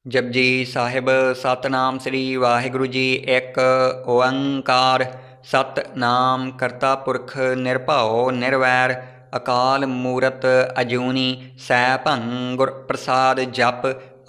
जपजी साहिब सतनाम श्री वाहिगुरु जी। एक ओंकार सतनाम करता पुरख निरभओ निरवैर अकाल मूरत अजूनी सैभं गुर प्रसाद जप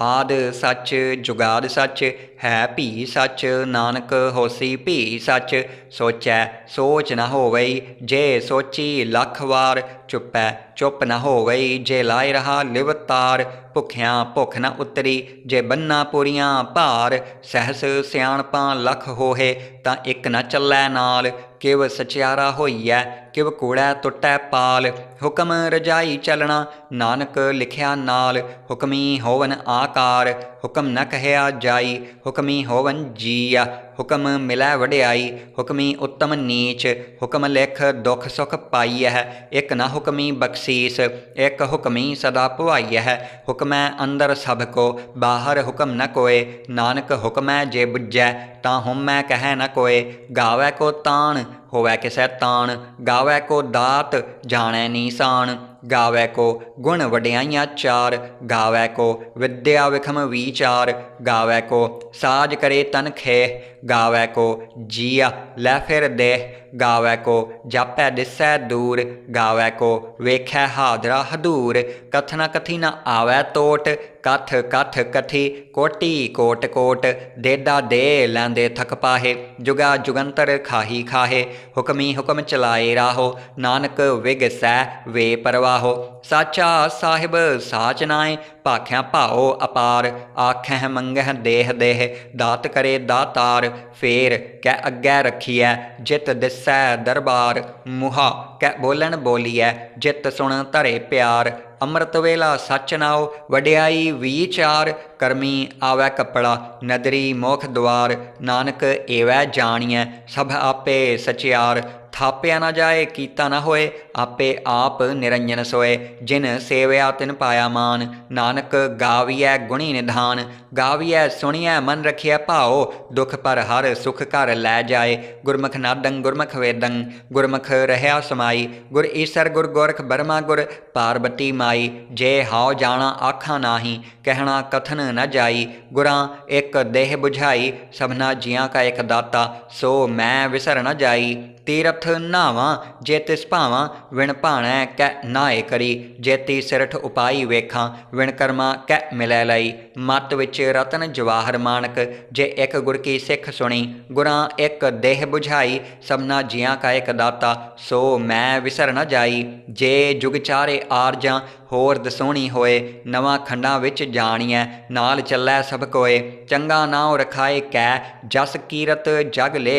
आद सच जुगाद सच है भी सच नानक होसी भी सच सोचै सोच न होवई जे सोची लख वार चुपै चुप न होवई जे लाए रहा लिवतार भुखियां भुख न उतरी जे बन्ना पूरियां भार सहस सियाणपां लख होहे तां एक न चलै नाल किव सचियारा होईऐ किव कूड़ै टुटै पाल हुकम रजाई चलना नानक लिखिया नाल हुकमी होवन आकार हुकम न कहया जाई हुकमी होवन जीया हुकम मिलै वड्याई हुकमी उत्तम नीच हुकम लिख दुख सुख पाई है एक न हुकमी बख्शीस एक हुकमी सदा भवाई है हुकमै अंदर सब को बाहर हुकम न कोय नानक हुकमै जे बुझै तां हुमै कहै न कोय गावै को ताण होवै किसै ताण गावै को दात जाणै नीसान गावै को गुण वड्याइयां चार गावै को विद्या विखम विचार गावै को साज करे तन खेह गावै को जिया लै फिर देह गावै को जापै दिसै दूर गावै को वेखै हादरा हदूर कथ न कथी न आवै तोट कथ कथ कथी कोटि कोट कोट देदा दे लैंदे थक पाहे जुगा जुगंतर खाही खाहे हुकमी हुकम चलाए राहो नानक विग सै वे परवाहो साचा साहिब साच नाए भाख्या भाओ अपार आखैं मंगह देह देह दात करे दातार फेर कै अग्गै रखिए जित दिसै दरबार मुहा कै बोलन बोलिए जित सुन धरे प्यार अमृत वेला सच नाओ वड्याई विचार करमी आवै कपड़ा नदरी मोख द्वार नानक एवै जानिए सब आपे सचियार थापिया न जाए कीता न होए आपे आप निरंजन सोए जिन सेवया तिन पाया मान नानक गावियै गुणी निधान गावियै सुनियै मन रखियै भाओ दुख पर हर सुख कर लै जाए गुरमुख नादं गुरमुख वेदं गुरमुख रहया समाई गुर ईसर गुर गोरख बर्मा गुर पार्वती माई जे हाओ जाना आखा नाही कहना कथन न जाई गुरां एक देह बुझाई सबना जियां का एक दाता सो मैं विसर न जाई तीरथ नावां जे तिस भावां विण भाणै कै नाए करी जेती सिरठ उपाई वेखां विण कर्मा कै मिलै लई मत विच रतन जवाहर मानक जे एक गुर की सिख सुनी गुरां एक देह बुझाई सबना जियां का एक दाता सो मैं विसर न जाई जे जुग चारे आरजां होर दसोहणी होए नवां खंडां विच जाणीਐ नाल चलै सब कोए चंगा नाव रखाए कै जस कीरत जग ले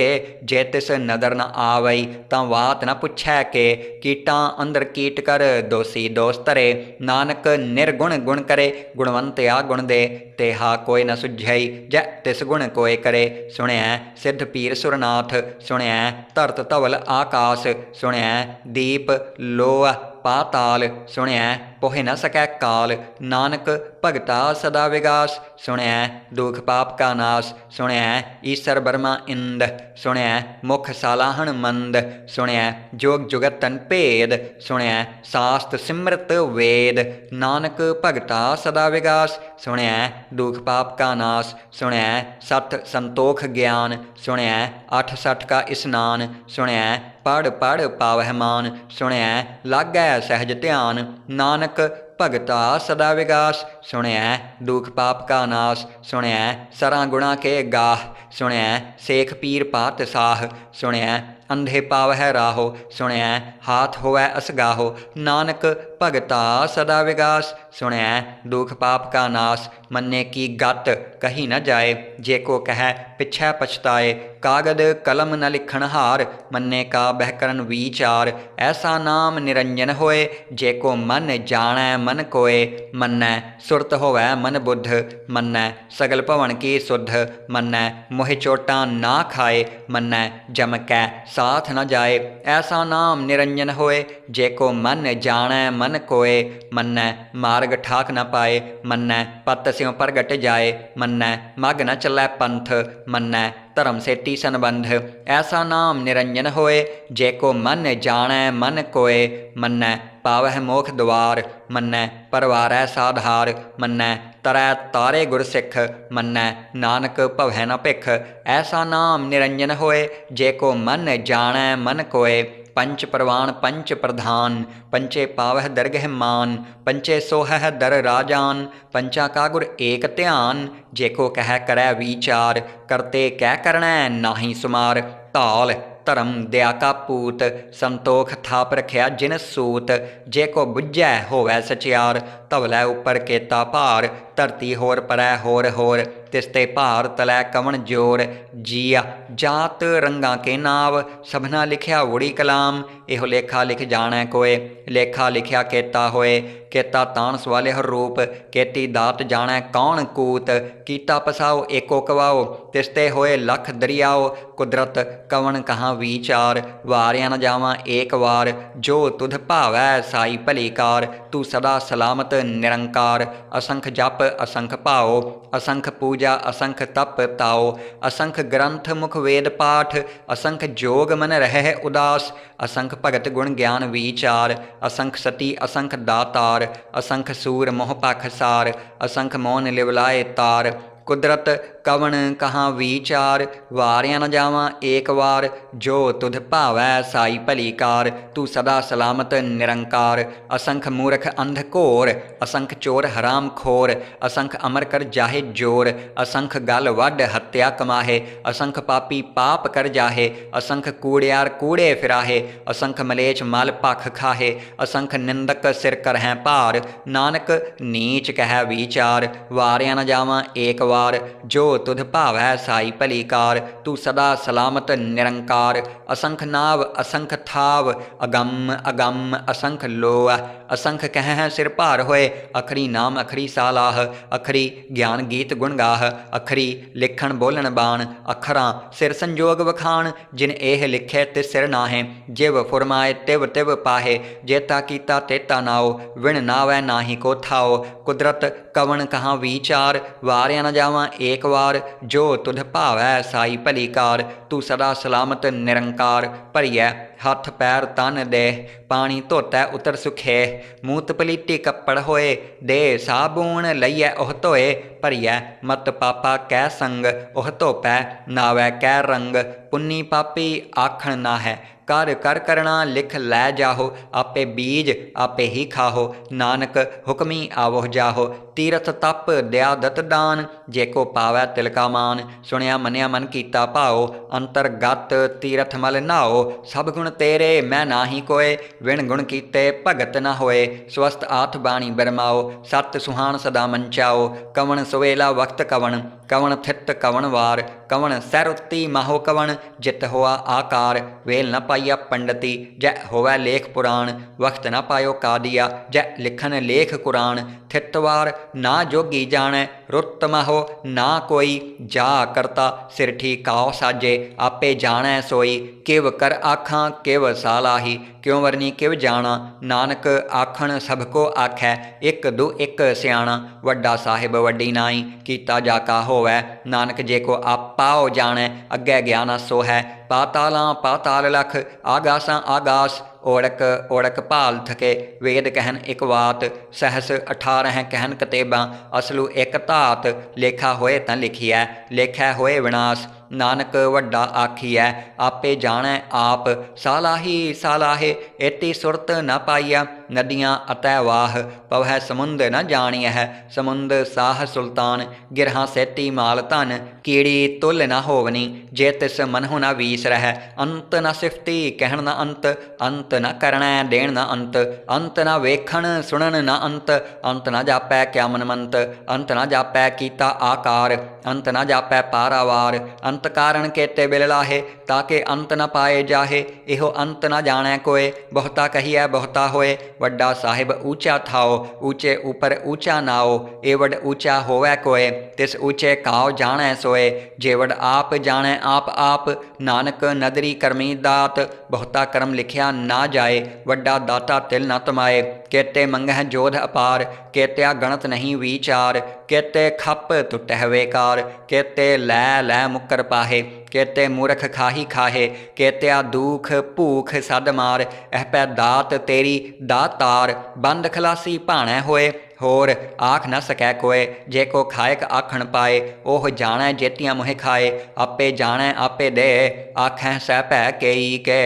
जे तिस नदर न आवई तां वात न पुछै के कीटां अंदर कीट कर दोषी दोष धरे नानक निर्गुण गुण करे गुणवंत आ गुण दे तेहा कोई न सुझई जै तिस गुण कोय करे सुणिਐ सिद्ध पीर सुरनाथ सुणिਐ धरत धवल आकाश सुणिਐ दीप लोह पाताल सुणिਐ पोहे न सकै काल नानक भगता सदा विगास सुणिਐ दुख पाप का नाश सुणिਐ ईसर बर्मा इंद सुणिਐ मुख सालाहण मंद सुणिਐ जोग जुगत तन भेद सुणिਐ सास्त सिमरत वेद नानक भगता सदा विगास सुणिਐ दुख पाप का नाश सुणिਐ सत संतोख ज्ञान सुणिਐ अठ सठ का स्नान सुणिਐ पढ़ पढ़ पावह मान सुणिਐ लागै सहज ध्यान नानक भगता सदा विगास सुणिਐ दुख पाप का नाश सुणिਐ सरां गुणा के गाह सुणिਐ सेख पीर पात साह सुणिਐ अंधे पावह राहो सुणिਐ हाथ होवै असगाहो नानक भगता सदा विगास सुणिਐ दुख पाप का नाश मन्ने की गत कही न जाए जे को कह पिछै पछताए कागद कलम न लिखण हार मन्ने का बहकरन विचार ऐसा नाम निरंजन होए जे को मन जाणै मन कोय मन्नै सुरत होवै मन बुद्ध मन्नै सगल भवन की सुध मन्नै मोहि चोटां ना खाए मन्नै जम कै साथ न जाए ऐसा नाम निरंजन होए जे को मन जाणै मन कोय मन्नै मार्ग ठाक न पाए मन्नै पत स्यों प्रगट जाए मन्नै मग न चलै पंथ मन्नै धर्म सेती संबंध ऐसा नाम निरंजन होए जे को मन जाणै मन कोय मन्नै पावह मोख द्वार, मन्नै परवारै साधार, मन्नै तरै तारे गुरसिख, मन्नै नानक भवै न भिख। ऐसा नाम निरंजन होए, जे को मन जाणै मन कोय। पंच परवान पंच प्रधान, पंचे पावह दरगह मान, पंचे सोहह दर राजान, पंचा का गुर एक ध्यान। जेको कह करै विचार, करते कै करनै नाहि सुमार। ताल धर्म दया का पूत, संतोख थाप रखिया जिन सूत। जे को बुझै होवै सचियार, धवलै उपर केता भार। धरती होर परै होर होर, तिसते भार तलै कवन जोर। जिया जात रंगा के नाव, सबना लिखिया उड़ी कलाम। एहो लेखा लिख जाणै कोय, लेखा लिखिया केता होए। केता तान सवालिह रूप, केती दात जाणै कौन कूत। कीता पसाओ एको कवाओ, तिसते होए लख दरियाओ। कुदरत कवन कहाँ विचार, वारिया न जावां एक वार। जो तुध भावै साई भली कार, तू सदा सलामत निरंकार। असंख जप असंख भाओ, असंख पूजा असंख तप ताओ। असंख ग्रंथ मुख वेद पाठ, असंख जोग मन रहै उदास। असंख भगत गुण ज्ञान विचार, असंख सती असंख दातार। असंख सूर मोह पाखसार, असंख मौन लिवलाए तार। कुदरत कवन कहाँ विचार, वारिया न जावां एक वार। जो तुध भावै साई भली कार, तू सदा सलामत निरंकार। असंख मूर्ख अंध घोर, असंख चोर हराम खोर। असंख अमर कर जाहे जोर, असंख गल वड हत्या कमाहे। असंख पापी पाप कर जाहे, असंख कूड़ियार कूड़े फिराहे। असंख मलेच मल भख खाहे, असंख निंदक सिर करहैं भार। नानक नीच कहै विचार, वारिया न जावां एक वार। जो तुध भावै साई भली कार, तू सदा सलामत निरंकार। असंख नाव असंख थाव, अगम अगम असंख लोह। असंख कहैं सिर भार होए, अखरी नाम अखरी सालाह। अखरी ज्ञान गीत गुण गाह, अखरी लिखण बोलन बाण। अखरां सिर संजोग वखाण, जिन एह लिखै तिस सिर नाहे। जिव फुरमाए तिव तिव पाहे, जेता कीता तेता नाओ। विण नावै नाहि को थाओ, कुदरत कवन कहाँ विचार। वारिया न जावां एक वार, जो तुध भावै साई भली कार। तू सदा सलामत निरंकार। भरियै हथ पैर तन देह, पानी धोतै उतर सुखे। मूत पलीती कपड़ होए, दे साबून लईयै ओह धोए। भरियै मत पापा कै संग, ओह धोपै नावै कै रंग। पुन्नी पापी आखण ना है, कर कर करना लिख लै जाहो। आपे बीज आपे ही खाहो, नानक हुक्मी आवोह जाहो। तीरथ तप दया दत दान, जेको पावै तिलका मान। सुनिया मनिया मन कीता भाओ, अंतरगत तीरथ मल नाओ। सब गुण तेरे मैं नाहि कोय, विण गुण कीते भगत न होए। स्वस्थ आठ बाणी बरमाओ, सत सुहान सदा मंचाओ। कवन सवेला वक्त कवन, कवन थित कवन वार। कवन सैरुत्ती माहो कवन, जित होआ आकार। वेल न पाइया पंडती, जै होवै लेख पुराण। वक्त न पायो कादिया, जै लिखन लेख कुरान। थितवार ना जोगी जाणै, रुत माहो ना कोई। जा करता सिर ठीकाओ साजे, आपे जाणै सोई। किव कर आखां किव सालाही, क्यों वरनी किव जाना। नानक आखण सब को आखै, एक दो एक सियाणा। वड्डा साहिब वड्डी नाई, कीता जाका होवै। नानक जे को आपाओ जाणै, अग्गै ज्ञाना सो है। पातालां पाताल लख, आगासां आगास। ओड़क ओड़क भाल थके, वेद कहन एक वात। सहस 18 कहन कतेबां, असलू एक धात। लेखा होए तां लिखिया, लेखै होए विनाश। नानक वड्डा आखिया, आपे जाणै आप। सालाही सालाहे, एती सुरत न पाइया। नदियाँ अतै वाह, पवै समुंद न जाणियह। समुंद साह सुल्तान, गिरहां सैती माल धन। कीड़ी तुल न होवनी, जे तिस मनहु न वीस रह। अंत न सिफती कहण न अंत, अंत न करणै देण न अंत। अंत न वेखण सुणन न अंत, अंत न जापै क्या मनमंत। अंत न जापै कीता आकार, अंत न जापै पारावार। अंत कारण केते बिललाहे, ताके अंत न पाए जाहे। इहो अंत न जाणै कोय, बहुता कहिए बहुता होए। वड्डा साहिब ऊँचा थाओ, ऊँचे ऊपर ऊँचा नाओ। एवड ऊँचा होवै कोय, तिस ऊँचे काओ जाणै सोए। जेवड आप जाणै आप आप, नानक नदरी करमी दात। बहुता कर्म लिखिया ना जाए, वड्डा दाता तिल न तमाए। केते मंगह जोध अपार, केत्या गणत नहीं विचार। केते खप टुटह वेकार, केते लै लै मुक्कर पाहे। केते मूर्ख खाही खाहे, केत्या दुख भूख सद मार। एह पै दात तेरी दातार, बंद खलासी भाणै होए, होर आख न सकै कोय। जे को खायक आखण पाए, ओह जाणै जेतियां मोह खाए। आपे जाणै आपे दे, आखैं सह भै केई के।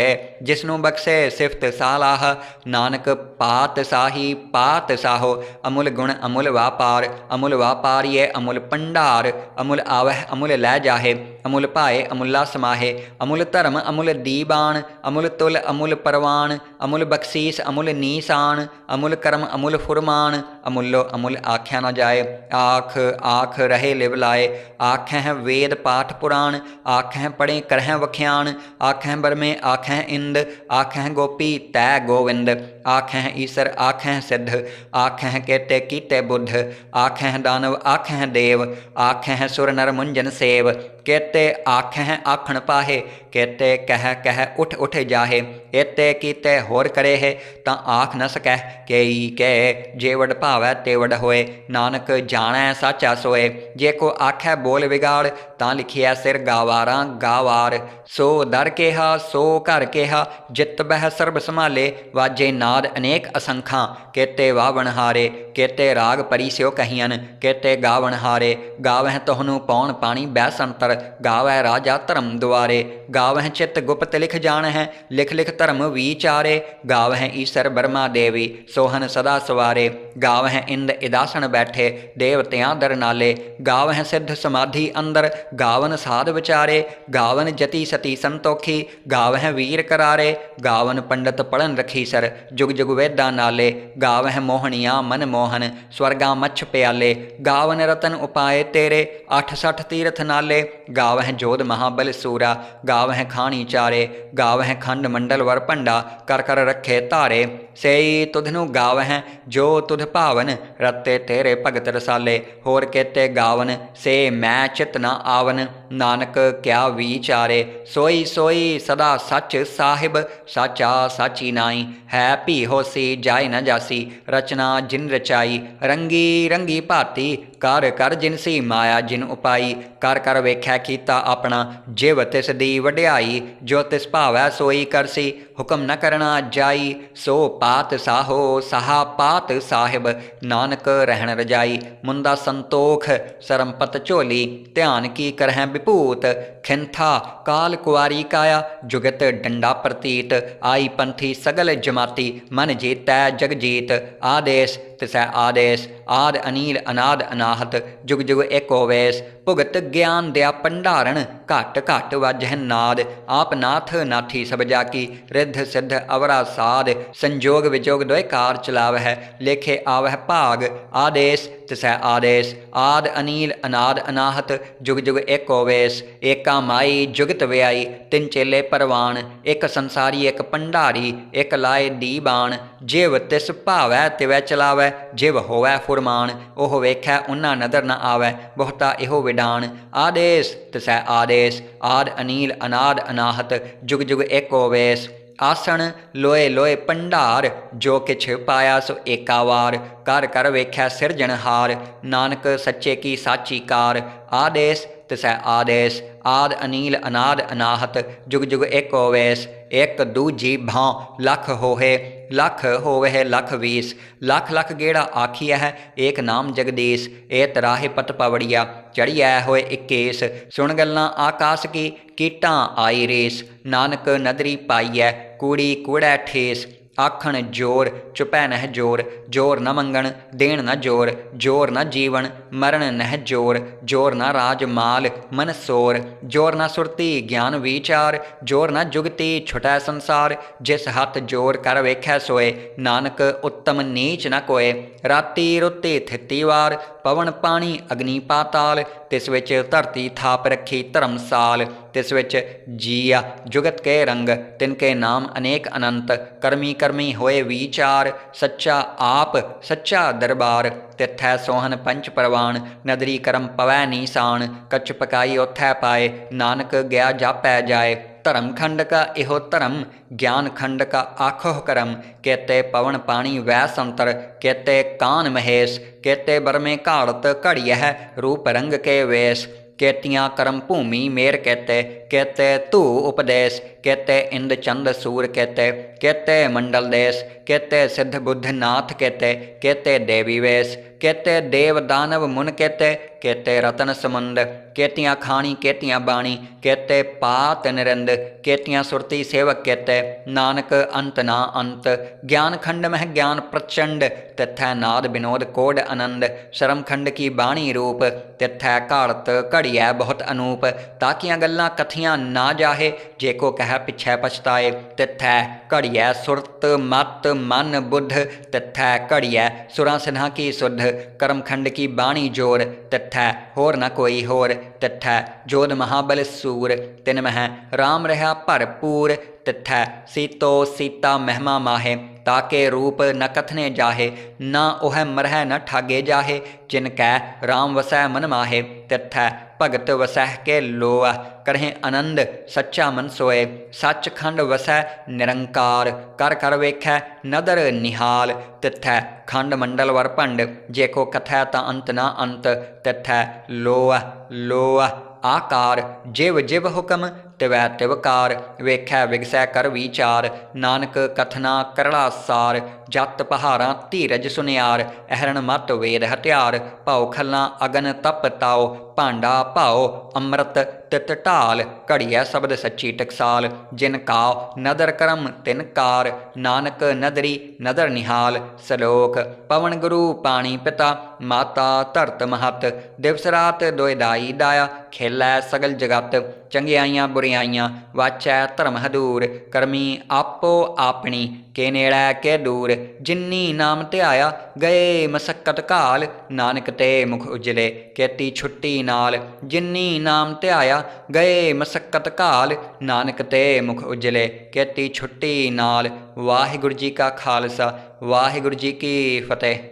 जिसनू बख्शे सिफत सालाह, नानक पात साही पात साहो। अमुल गुण अमुल वापार, अमुल वापारिए अमुल भंडार। अमुल आवह अमुल लै जाहे, अमुल भाए अमुला समाहे। अमुल धर्म अमुल दीबान, अमुल तुल अमुल परवान। अमुल बख्शीस अमुल नीसान, अमुल कर्म अमुल फुरमान। अमुलो अमुल आख्या न जाए, आख आख रहे लिव लाए। आखैं वेद पाठ पुराण, आखैं पढ़े करहैं वख्यान। आखैं बरमे आखैं इंद, आखैं गोपी तै गोविंद। आखैं ईसर आखैं सिद्ध, आखैं केते कीते बुद्ध। आखैं दानव आखैं देव, आखैं सुर नर मुंजन सेव। केते आखैं आखण पाहे, केते कह कह उठ उठ जाहे। एते कीते होर करे है, तां आख न सकैह केई के। जे वड भावै ते वड होए, नानक जाणै साचा सोए। जे को आखै बोल विगाड़, तां लिखिया सिर गावारां गावार। सो दर केहा सो घर केहा, जित बह सर्ब संभाले। वाजे नाद अनेक असंखां, केते वावण हारे। केते राग परी स्यो कहियन, केते गावण हारे। गावह तोहनु पौन पानी बैसंतर, गावै राजा धर्म दुआरे। गावह चित गुप्त लिख जानह, लिख लिख धर्म विचारे। गावह ईसर बर्मा देवी, सोहन सदा सवारे। गावह इंद इदासन बैठे, देवतियां दर नाले। गावह सिद्ध समाधि अंदर, गावन साध विचारे। गावन जति सती संतोखी, गावह वीर करारे। गावन पंडित पढ़न रखी सर, जुग जुग वेदा नाले। गावह मोहनिया मन मोहन, स्वर्गा मच्छ प्याले। गावन रतन उपाय तेरे, 68 तीर्थ नाले। गावह जोध महाबल सूरा, गावह खानी चारे। गावह खंड मंडल वर भंडा, कर कर रखे धारे। सेई तुधनु गावह जो तुध भावन, रते तेरे भगत रसाले। होर केते गावन से मैं चित न आवन, नानक क्या विचारे। सोई सोई सदा सच साहिब, साचा साची नाई। है भी होसी जाय न जासी, रचना जिन रचाई। रंगी रंगी भाती, कर कर जिनसी माया जिन उपाई। कर कर वेख्या कीता अपना, जिव तिस दी वड्याई। जो तिस भावै सोई करसी, हुक्म न करना जाई। सो पात साहो साहा पात साहिब, नानक रहन रजाई। मुंदा संतोख सरमपत झोली, ध्यान की करहैं विभूत। खिंथा काल कुआरी काया, जुगत डंडा प्रतीत। आई पंथी सगल जमाती, मन जीतै जग जीत। आदेश तिसै आदेश, आद अनील अनाद अनाहत। जुग जुग एको वेश, भुगत ज्ञान दया भंडारण। घट घट वाजह नाद, आप नाथ नाथी सब जाकी। रिद्ध सिद्ध अवरा साध, संजोग विजोग दोय कार चलावह। लेखे आवह भाग, आदेश तिसै आदेश। आद अनील अनाद अनाहत, जुग जुग एको वेश। एका माई जुगत व्याई, तिन चेले परवान। एक संसारी एक भंडारी, एक लाए दीबान। जिव तिस भावै तिवै चलावै, जिव होवै फुरमान। ओह वेखै उन्ना नदर न आवै, बहुता इहो विडान। आदेश तिसै आदेश, आद अनील अनाद अनाहत। जुग जुग एको वेश। आसन लोए लोए भंडार, जो किछ पाया सो एका वार। कर कर वेख्या सिरजनहार, नानक सच्चे की साची कार। आदेश तिसै आदेश, आद अनील अनाद अनाहत। जुग जुग एको वेश। एक दूजी भां लख होहे, लख होवे लख वीस। लख लख गेड़ा आखिया है, एक नाम जगदीश। ए तराहे पत पवड़िया, चढ़िया होए इक्कीस। सुन गल्लां आकाश की, कीटां आई रेस। नानक नदरी पाईऐ, कूड़ी कूड़ै ठेस। आखण जोर चुपै नह जोर, जोर न मंगण देण न जोर। जोर न जीवन मरण नह जोर, जोर न राज माल मन सोर। जोर न सुरती ज्ञान विचार, जोर न जुगती छुटै संसार। जिस हथ जोर कर वेखै सोए, नानक उत्तम नीच न कोय। राती रुती थिती वार, पवन पानी अग्नि पाताल। तिस विच धरती थाप रखी धर्मसाल। तिस विच जिया जुगत के रंग, तिनके नाम अनेक अनंत। करमी करमी होए विचार, सच्चा आप सच्चा दरबार। तिथै सोहन पंच परवान, नदरी करम पवै नीसान। कच पकाई ओथै पाए, नानक गया जापै जाए। धर्म खंड का इहो धर्म, ज्ञान खंड का आखोह करम। केते पवन पानी वै संतर, केते कान महेश। केते बरमे घाड़त घड़ियह, रूप रंग के वेश। केतियाँ कर्म भूमि मेर कहते कहते तू उपदेश कहते इंद चंद सूर कहते कहते मंडल देश कहते सिद्ध बुद्ध नाथ कहते देवी वेश कहते देव दानव मुन कहते रतन समुंद कहतियाँ खानी कहतियाँ बाणी कहते पात निरंद कहतियाँ सुरती सेवक कहते नानक अंत ना अंत ज्ञान खंड मह ज्ञान प्रचंड तिथै नाद विनोद कोड आनंद शर्म खंड की बाणी रूप तिथै घाड़त घड़िया बहुत अनूप ताकियाँ गल्लां कथियाँ ना जाहे जे को कह पिछै पछताए तिथै घड़िया सुरत मत मन बुद्ध तिथै घड़िया सुरां सिन्हा की सुध कर्म खंड की बाणी जोर तिथै होर न कोई होर तिथै जोध महाबल सूर तिन मह राम रहा भरपूर तिथै सीतो सीता महिमा माहे ताके रूप न कथने जाहे ना ओह मरह न ठागे जाहे जिन कै राम वसै मन माहे तिथै भगत वसह के लोआ करहे आनंद सच्चा मन सोए सच खंड वसै निरंकार कर कर वेखै नदर निहाल तिथै खंड मंडल वर भंड जे को कथै ता अंत ना अंत तिथै लोआ लोआ आकार जिव जिव हुक्म तिवै तिवकार वेखै विगसै कर विचार नानक कथना करड़ा सार जत पहारां धीरज सुनियार अहरण मत वेद हथियार भाओ खल्लां अगन तप ताओ भांडा भाओ अमृत तित ढाल घड़िया शब्द सच्ची टकसाल जिन काओ नदर करम तिन कार नानक नदरी नदर निहाल सलोक पवन गुरु पाणी पिता माता धरत महत दिवस रात दोए दाई दाया खेलै सगल जगत चंगियाइयां बुरियाइयां वाचै धर्म हदूर करमी आपो आपनी के नेड़ै के दूर जिन्नी नाम ध्याया गए मसक्कत घाल नानक ते मुख उजले केती छुट्टी नाल जिन्नी नाम ध्याया गए मसक्कत घाल नानक ते मुख उजले केती छुट्टी नाल वाहिगुरू जी का खालसा वाहिगुरू जी की फतेह।